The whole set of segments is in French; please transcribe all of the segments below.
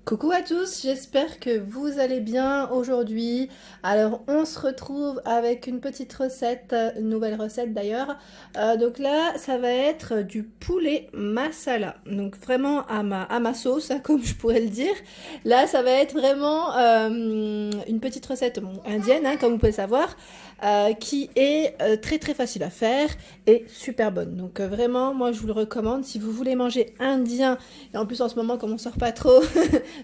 Coucou à tous, j'espère que vous allez bien aujourd'hui. Alors on se retrouve avec une petite recette, une nouvelle recette d'ailleurs. Donc là ça va être du poulet masala. Donc vraiment à ma sauce, hein, comme je pourrais le dire. Là ça va être vraiment une petite recette indienne, hein, comme vous pouvez savoir, qui est très très facile à faire et super bonne. Donc vraiment moi je vous le recommande si vous voulez manger indien. Et en plus en ce moment comme on sort pas trop.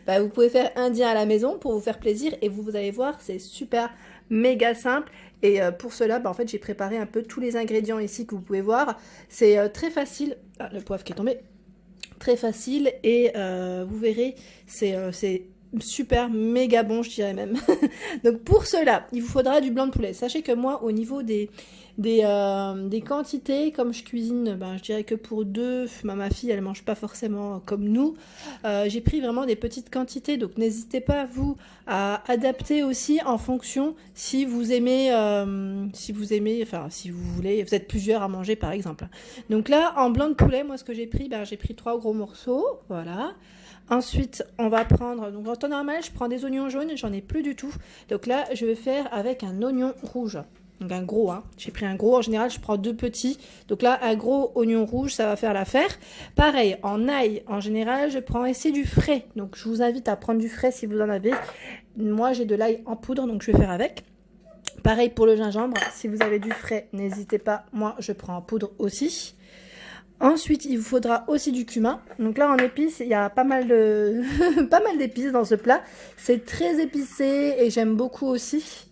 Bah, vous pouvez faire indien à la maison pour vous faire plaisir et vous allez voir, c'est super méga simple. Et pour cela, bah, en fait, j'ai préparé un peu tous les ingrédients ici que vous pouvez voir. C'est très facile. Ah, le poivre qui est tombé. Très facile et vous verrez, c'est super méga bon, je dirais même. Donc pour cela, il vous faudra du blanc de poulet. Sachez que moi, au niveau des quantités, comme je cuisine, ben, je dirais que pour deux, ma fille, elle mange pas forcément comme nous. J'ai pris vraiment des petites quantités, donc n'hésitez pas, vous, à adapter aussi en fonction enfin, si vous voulez, vous êtes plusieurs à manger, par exemple. Donc là, en blanc de poulet, moi, ce que j'ai pris, ben, j'ai pris 3 gros morceaux, voilà. Ensuite, on va prendre, donc en temps normal, je prends des oignons jaunes, j'en ai plus du tout. Donc là, je vais faire avec un oignon rouge. Donc un gros, hein. J'ai pris un gros, en général, je prends 2 petits. Donc là, un gros oignon rouge, ça va faire l'affaire. Pareil, en ail, en général, je prends ici du frais. Donc je vous invite à prendre du frais si vous en avez. Moi, j'ai de l'ail en poudre, donc je vais faire avec. Pareil pour le gingembre, si vous avez du frais, n'hésitez pas. Moi, je prends en poudre aussi. Ensuite, il vous faudra aussi du cumin. Donc là, en épices, il y a pas mal de pas mal d'épices dans ce plat. C'est très épicé et j'aime beaucoup aussi.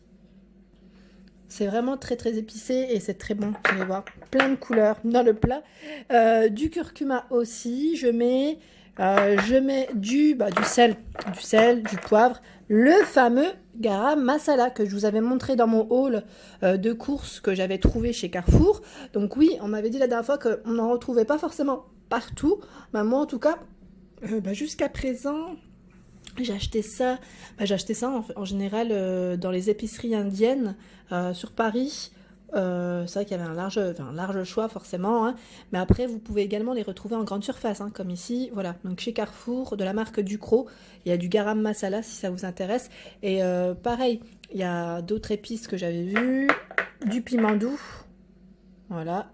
C'est vraiment très très épicé et c'est très bon. Vous allez voir, plein de couleurs dans le plat. Du curcuma aussi. Je mets du sel, du poivre, le fameux garam masala que je vous avais montré dans mon haul de courses que j'avais trouvé chez Carrefour. Donc oui, on m'avait dit la dernière fois qu'on n'en retrouvait pas forcément partout. Mais moi en tout cas, jusqu'à présent, j'ai acheté ça en général dans les épiceries indiennes sur Paris. C'est vrai qu'il y avait un large choix forcément, hein. Mais après, vous pouvez également les retrouver en grande surface, hein, comme ici. Voilà, donc chez Carrefour, de la marque Ducros, il y a du garam masala si ça vous intéresse. Et pareil, il y a d'autres épices que j'avais vues, du piment doux, voilà.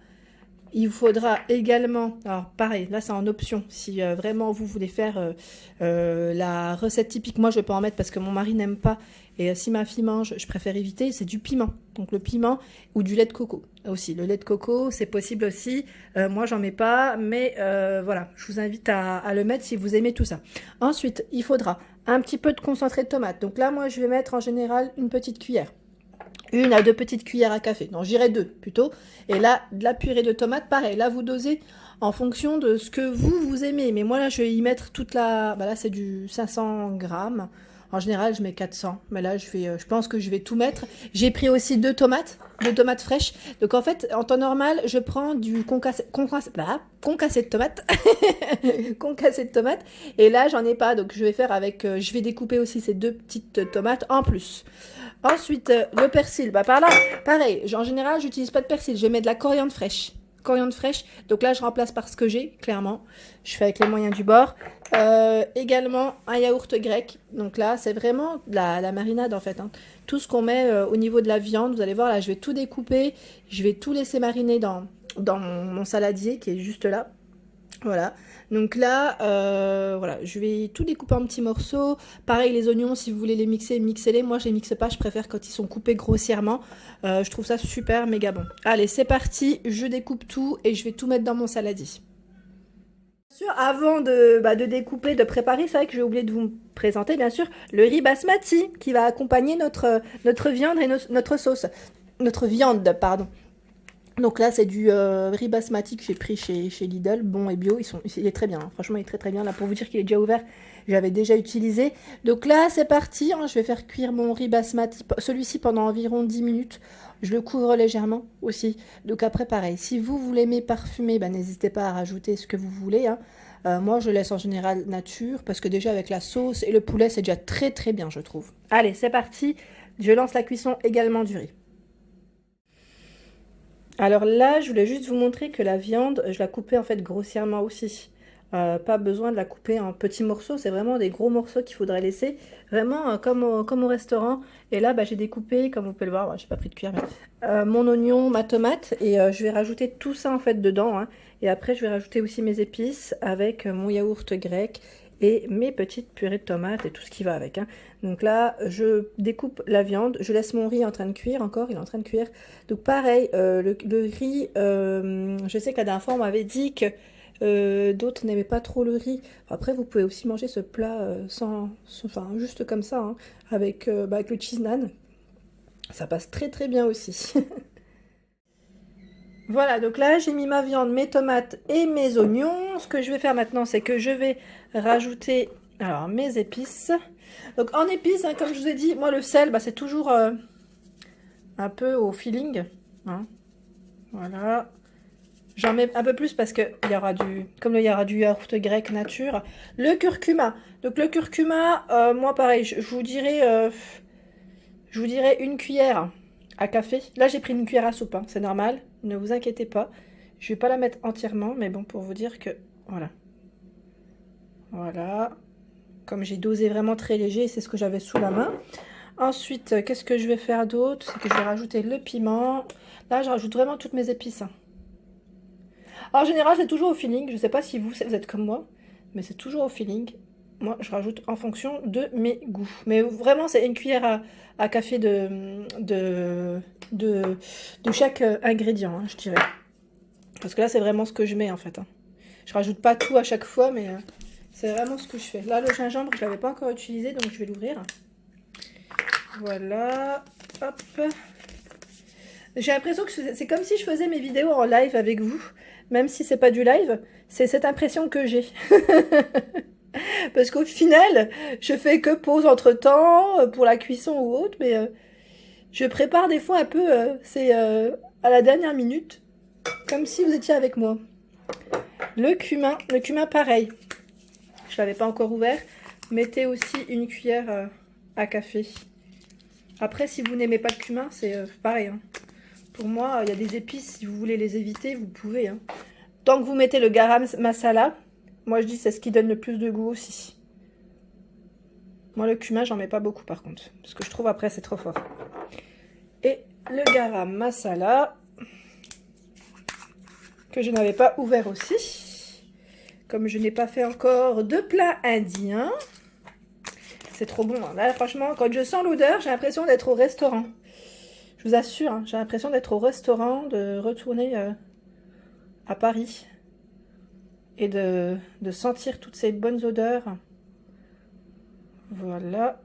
Il vous faudra également, alors pareil, là c'est en option, si vraiment vous voulez faire la recette typique, moi je vais pas en mettre parce que mon mari n'aime pas, et si ma fille mange, je préfère éviter, c'est du piment. Donc le piment ou du lait de coco aussi. Le lait de coco, c'est possible aussi, moi j'en mets pas, mais voilà, je vous invite à le mettre si vous aimez tout ça. Ensuite, il faudra un petit peu de concentré de tomate. Donc là, moi je vais mettre en général une petite cuillère. 1 à 2 petites cuillères à café. Non, j'irai 2 plutôt. Et là, de la purée de tomate, pareil. Là, vous dosez en fonction de ce que vous aimez. Mais moi, là, je vais y mettre toute la... Bah là, c'est du 500 grammes. En général, je mets 400. Mais là, je pense que je vais tout mettre. J'ai pris aussi 2 tomates fraîches. Donc, en fait, en temps normal, je prends du concassé de tomates. Concassé de tomates. Et là, j'en ai pas. Donc, je vais faire avec... je vais découper aussi ces 2 petites tomates en plus. Ensuite, le persil, bah par là, pareil, en général, j'utilise pas de persil, je mets de la coriandre fraîche. Coriandre fraîche, donc là, je remplace par ce que j'ai, clairement. Je fais avec les moyens du bord. Également, un yaourt grec. Donc là, c'est vraiment la marinade, en fait, hein. Tout ce qu'on met au niveau de la viande, vous allez voir, là, je vais tout découper. Je vais tout laisser mariner dans mon saladier qui est juste là. Voilà, donc là, voilà, je vais tout découper en petits morceaux. Pareil, les oignons, si vous voulez les mixer, mixez-les. Moi, je les mixe pas, je préfère quand ils sont coupés grossièrement. Je trouve ça super méga bon. Allez, c'est parti, je découpe tout et je vais tout mettre dans mon saladier. Bien sûr, avant de découper, de préparer, c'est vrai que j'ai oublié de vous présenter, bien sûr, le riz basmati qui va accompagner notre viande et notre sauce. Notre viande, pardon. Donc là, c'est du riz basmati que j'ai pris chez Lidl, bon et bio. Il est très bien, hein. Franchement, il est très très bien. Là, pour vous dire qu'il est déjà ouvert, j'avais déjà utilisé. Donc là, c'est parti, hein. Je vais faire cuire mon riz basmati, celui-ci pendant environ 10 minutes. Je le couvre légèrement aussi. Donc après, pareil, si vous l'aimez parfumé, bah, n'hésitez pas à rajouter ce que vous voulez, hein. Moi, je laisse en général nature, parce que déjà avec la sauce et le poulet, c'est déjà très très bien, je trouve. Allez, c'est parti. Je lance la cuisson également du riz. Alors là, je voulais juste vous montrer que la viande, je la coupais en fait grossièrement aussi. Pas besoin de la couper en petits morceaux, c'est vraiment des gros morceaux qu'il faudrait laisser, vraiment comme au restaurant. Et là, bah, j'ai découpé, comme vous pouvez le voir, j'ai pas pris de cuillère, mais, mon oignon, ma tomate, et je vais rajouter tout ça en fait dedans, hein. Et après, je vais rajouter aussi mes épices avec mon yaourt grec et mes petites purées de tomates et tout ce qui va avec, hein. Donc là, je découpe la viande, je laisse mon riz en train de cuire encore, il est en train de cuire. Donc pareil, le riz, je sais que la dernière fois, on m'avait dit que d'autres n'aimaient pas trop le riz. Après, vous pouvez aussi manger ce plat enfin, juste comme ça, hein, avec le cheese naan. Ça passe très très bien aussi. Voilà, donc là, j'ai mis ma viande, mes tomates et mes oignons. Ce que je vais faire maintenant, c'est que je vais rajouter alors mes épices. Donc en épices, hein, comme je vous ai dit, moi le sel, bah, c'est toujours un peu au feeling, hein. Voilà. J'en mets un peu plus parce que il y aura comme il y aura du yaourt grec nature. Le curcuma. Donc le curcuma, moi pareil, je vous dirais une cuillère à café. Là j'ai pris une cuillère à soupe, hein, c'est normal, ne vous inquiétez pas. Je vais pas la mettre entièrement, mais bon, pour vous dire que voilà. Voilà. Comme j'ai dosé vraiment très léger, c'est ce que j'avais sous la main. Ensuite, qu'est-ce que je vais faire d'autre? C'est que je vais rajouter le piment. Là, je rajoute vraiment toutes mes épices, hein. Alors, en général, c'est toujours au feeling. Je sais pas si vous êtes comme moi, mais c'est toujours au feeling. Moi, je rajoute en fonction de mes goûts. Mais vraiment, c'est une cuillère à café de, de chaque ingrédient, hein, je dirais. Parce que là, c'est vraiment ce que je mets, en fait, hein. Je rajoute pas tout à chaque fois, mais c'est vraiment ce que je fais. Là, le gingembre, je l'avais pas encore utilisé, donc je vais l'ouvrir. Voilà. Hop. J'ai l'impression que c'est comme si je faisais mes vidéos en live avec vous. Même si c'est pas du live, c'est cette impression que j'ai. Parce qu'au final, je fais que pause entre temps pour la cuisson ou autre, mais je prépare des fois un peu, c'est à la dernière minute, comme si vous étiez avec moi. Le cumin pareil. Je l'avais pas encore ouvert. Mettez aussi une cuillère à café. Après, si vous n'aimez pas le cumin, c'est pareil, hein. Pour moi, il y a des épices, si vous voulez les éviter, vous pouvez, hein. Tant que vous mettez le garam masala, moi je dis c'est ce qui donne le plus de goût aussi. Moi le cumin, j'en mets pas beaucoup par contre, parce que je trouve après c'est trop fort. Et le garam masala, que je n'avais pas ouvert aussi. Comme je n'ai pas fait encore de plat indien. C'est trop bon, hein. Là franchement, quand je sens l'odeur, j'ai l'impression d'être au restaurant. Je vous assure, hein, j'ai l'impression d'être au restaurant, de retourner à Paris. Et de sentir toutes ces bonnes odeurs. Voilà.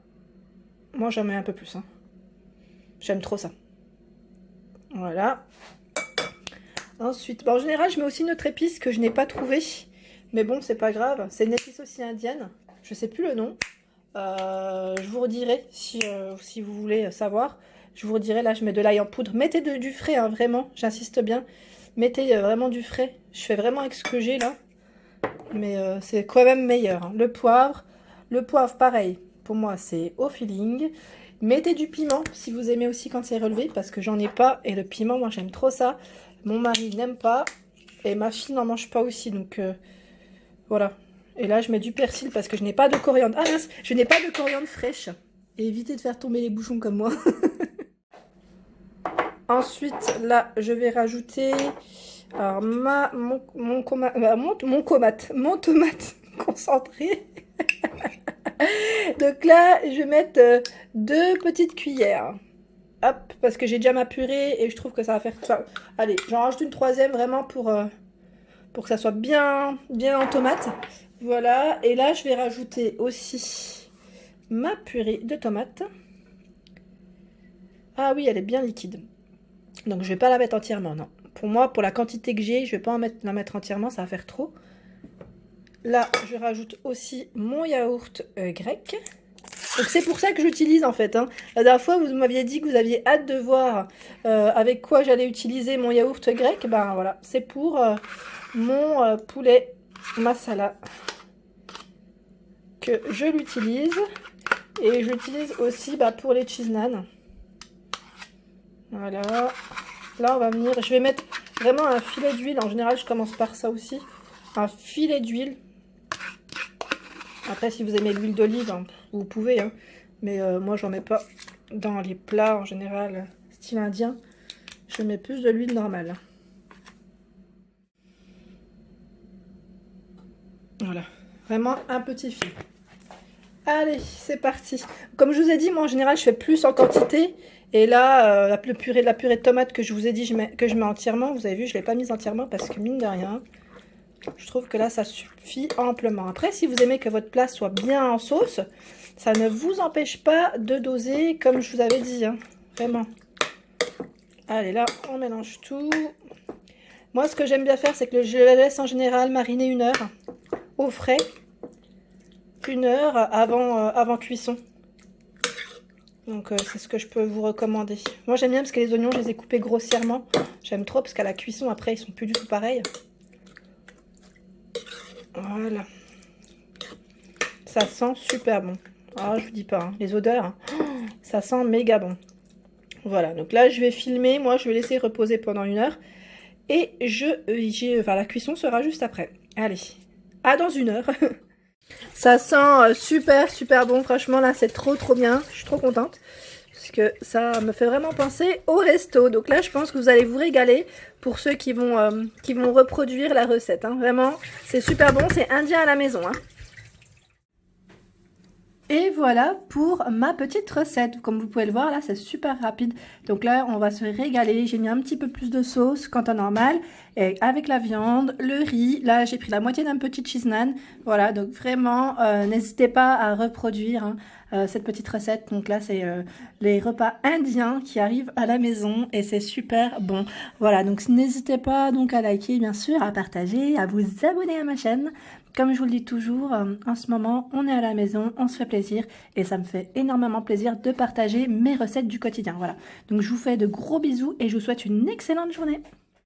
Moi, j'en mets un peu plus, hein. J'aime trop ça. Voilà. Ensuite, en général, je mets aussi une autre épice que je n'ai pas trouvée. Mais bon, c'est pas grave. C'est une épice aussi indienne. Je sais plus le nom. Je vous redirai si vous voulez savoir. Je vous redirai. Là, je mets de l'ail en poudre. Mettez du frais, hein, vraiment. J'insiste bien. Mettez vraiment du frais. Je fais vraiment avec ce que j'ai là. Mais c'est quand même meilleur, hein. Le poivre, pareil, pour moi c'est au feeling. Mettez du piment si vous aimez aussi quand c'est relevé, parce que j'en ai pas, et le piment, moi j'aime trop ça. Mon mari n'aime pas, et ma fille n'en mange pas aussi, donc voilà. Et là je mets du persil parce que je n'ai pas de coriandre. Ah mince, je n'ai pas de coriandre fraîche. Et évitez de faire tomber les bouchons comme moi. Ensuite, là, je vais rajouter... Alors, mon tomate concentré. Donc là, je vais mettre 2 petites cuillères. Hop, parce que j'ai déjà ma purée et je trouve que ça va faire... Enfin, allez, j'en rajoute une 3e vraiment pour que ça soit bien en tomate. Voilà, et là, je vais rajouter aussi ma purée de tomates. Ah oui, elle est bien liquide. Donc, je vais pas la mettre entièrement, non. Pour moi, pour la quantité que j'ai, je vais pas la mettre entièrement, ça va faire trop. Là, je rajoute aussi mon yaourt grec. Donc c'est pour ça que j'utilise en fait, hein. La dernière fois, vous m'aviez dit que vous aviez hâte de voir avec quoi j'allais utiliser mon yaourt grec. Ben voilà, c'est pour mon poulet masala que je l'utilise. Et je l'utilise aussi pour les cheese naan. Voilà. Là, on va venir... Je vais mettre vraiment un filet d'huile. En général, je commence par ça aussi. Un filet d'huile. Après, si vous aimez l'huile d'olive, hein, vous pouvez, hein. Mais moi, j'en mets pas dans les plats en général, style indien. Je mets plus de l'huile normale. Voilà, vraiment un petit fil. Allez, c'est parti. Comme je vous ai dit, moi en général, je fais plus en quantité. Et là, la purée de tomate que je vous ai dit que je mets entièrement, vous avez vu, je ne l'ai pas mise entièrement parce que mine de rien, je trouve que là, ça suffit amplement. Après, si vous aimez que votre plat soit bien en sauce, ça ne vous empêche pas de doser comme je vous avais dit, hein, vraiment. Allez, là, on mélange tout. Moi, ce que j'aime bien faire, c'est que je la laisse en général mariner 1 heure au frais. 1 heure avant cuisson. Donc c'est ce que je peux vous recommander. Moi j'aime bien parce que les oignons je les ai coupés grossièrement. J'aime trop parce qu'à la cuisson après ils sont plus du tout pareils. Voilà. Ça sent super bon. Ah je vous dis pas, hein, les odeurs, hein, ça sent méga bon. Voilà, donc là je vais filmer, moi je vais laisser reposer pendant 1 heure. Et la cuisson sera juste après. Allez, à dans 1 heure. Ça sent super super bon, franchement là c'est trop bien, je suis trop contente parce que ça me fait vraiment penser au resto. Donc là je pense que vous allez vous régaler pour ceux qui vont reproduire la recette, hein. Vraiment c'est super bon, c'est indien à la maison, hein. Et voilà pour ma petite recette. Comme vous pouvez le voir, là, c'est super rapide. Donc là, on va se régaler. J'ai mis un petit peu plus de sauce qu'en temps normal. Et avec la viande, le riz. Là, j'ai pris la moitié d'un petit cheese naan. Voilà, donc vraiment, n'hésitez pas à reproduire, hein, cette petite recette. Donc là, c'est les repas indiens qui arrivent à la maison. Et c'est super bon. Voilà, donc n'hésitez pas donc à liker, bien sûr, à partager, à vous abonner à ma chaîne. Comme je vous le dis toujours, en ce moment, on est à la maison, on se fait plaisir et ça me fait énormément plaisir de partager mes recettes du quotidien. Voilà. Donc je vous fais de gros bisous et je vous souhaite une excellente journée.